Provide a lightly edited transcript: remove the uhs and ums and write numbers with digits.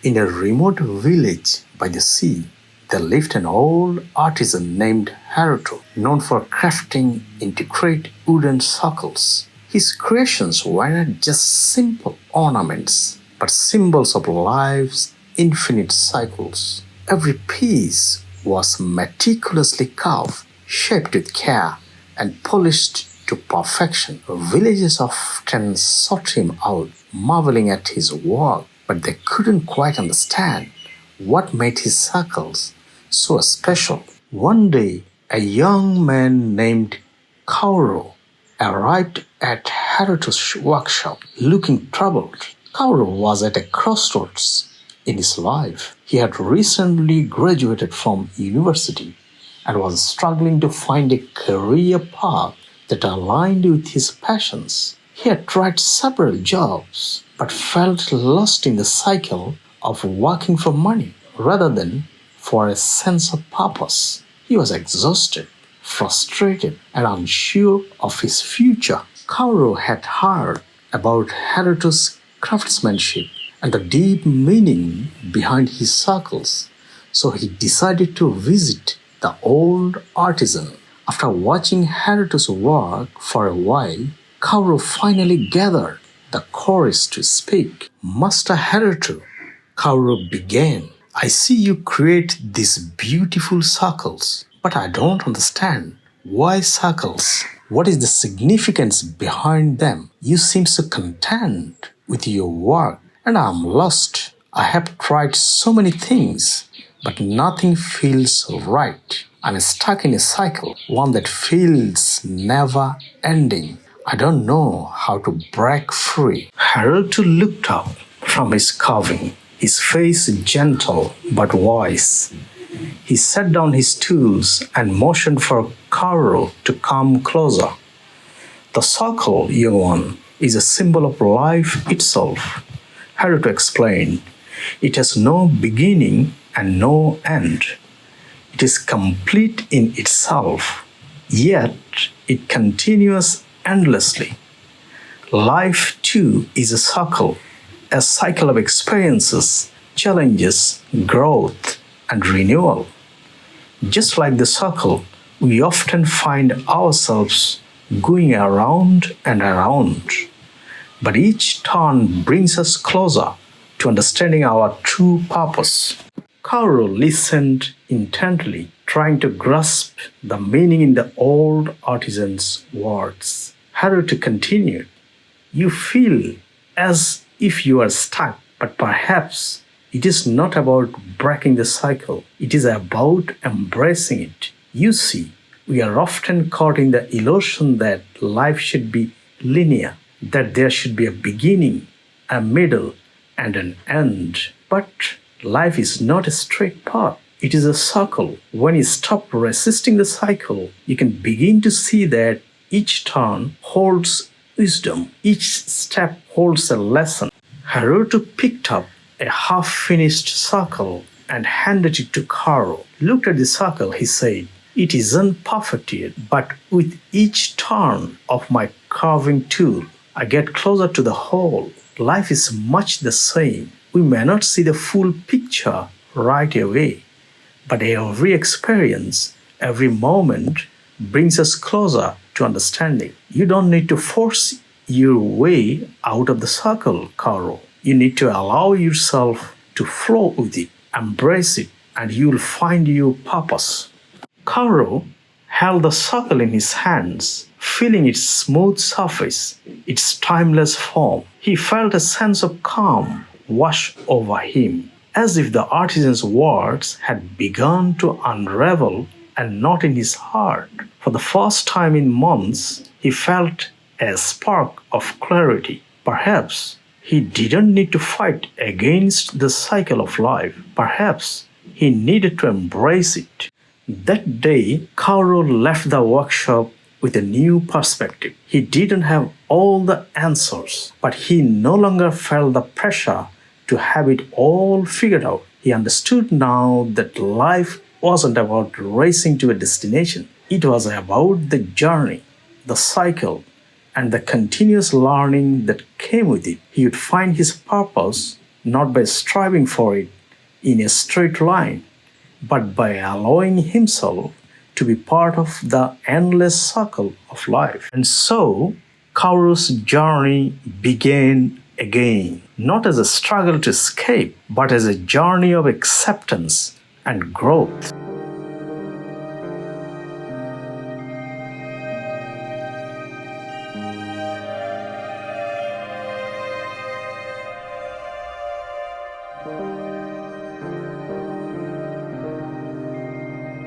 In a remote village by the sea, there lived an old artisan named Haruto, known for crafting intricate wooden circles. His creations were not just simple ornaments, but symbols of life's infinite cycles. Every piece was meticulously carved, shaped with care, and polished to perfection. Villagers often sought him out, marveling at his work, but they couldn't quite understand what made his circles so special. One day, a young man named Kaoru arrived at Haruto's workshop looking troubled. Kaoru was at a crossroads in his life. He had recently graduated from university and was struggling to find a career path that aligned with his passions. He had tried several jobs but felt lost in the cycle of working for money rather than for a sense of purpose. He was exhausted, frustrated, and unsure of his future. Kaoru had heard about Haruto's craftsmanship and the deep meaning behind his circles, so he decided to visit the old artisan. After watching Haruto's work for a while, Kaoru finally gathered the courage to speak. "Master Haruto," Kaoru began, "I see you create these beautiful circles, but I don't understand. Why circles? What is the significance behind them? You seem so content with your work, and I'm lost. I have tried so many things, but nothing feels right. I'm stuck in a cycle, one that feels never ending. I don't know how to break free." Haruto looked up from his carving, his face gentle but wise. He set down his tools and motioned for Kaoru to come closer. "The circle, young one, is a symbol of life itself," Haruto explained. "It has no beginning and no end. It is complete in itself, yet it continues endlessly. Life, too, is a cycle of experiences, challenges, growth, and renewal. Just like the circle, we often find ourselves going around and around, but each turn brings us closer to understanding our true purpose." Kaoru listened intently, trying to grasp the meaning in the old artisan's words. Haruto continued, "You feel as if you are stuck, but perhaps it is not about breaking the cycle. It is about embracing it. You see, we are often caught in the illusion that life should be linear, that there should be a beginning, a middle, and an end. But life is not a straight path. It is a circle. When you stop resisting the cycle, you can begin to see that each turn holds wisdom. Each step holds a lesson." Haruto picked up a half-finished circle and handed it to Kaoru. "Look at the circle," he said. "It isn't perfect yet, but with each turn of my carving tool, I get closer to the whole. Life is much the same. We may not see the full picture right away, but every experience, every moment brings us closer to understanding. You don't need to force your way out of the circle, Kaoru. You need to allow yourself to flow with it, embrace it, and you'll find your purpose." Kaoru held the circle in his hands, feeling its smooth surface, its timeless form. He felt a sense of calm wash over him, as if the artisan's words had begun to unravel a knot in his heart. For the first time in months, he felt a spark of clarity. Perhaps he didn't need to fight against the cycle of life. Perhaps he needed to embrace it. That day, Kaoru left the workshop with a new perspective. He didn't have all the answers, but he no longer felt the pressure to have it all figured out. He understood now that life wasn't about racing to a destination. It was about the journey, the cycle, and the continuous learning that came with it. He would find his purpose not by striving for it in a straight line, but by allowing himself to be part of the endless circle of life. And so, Kauru's journey began again, not as a struggle to escape, but as a journey of acceptance and growth.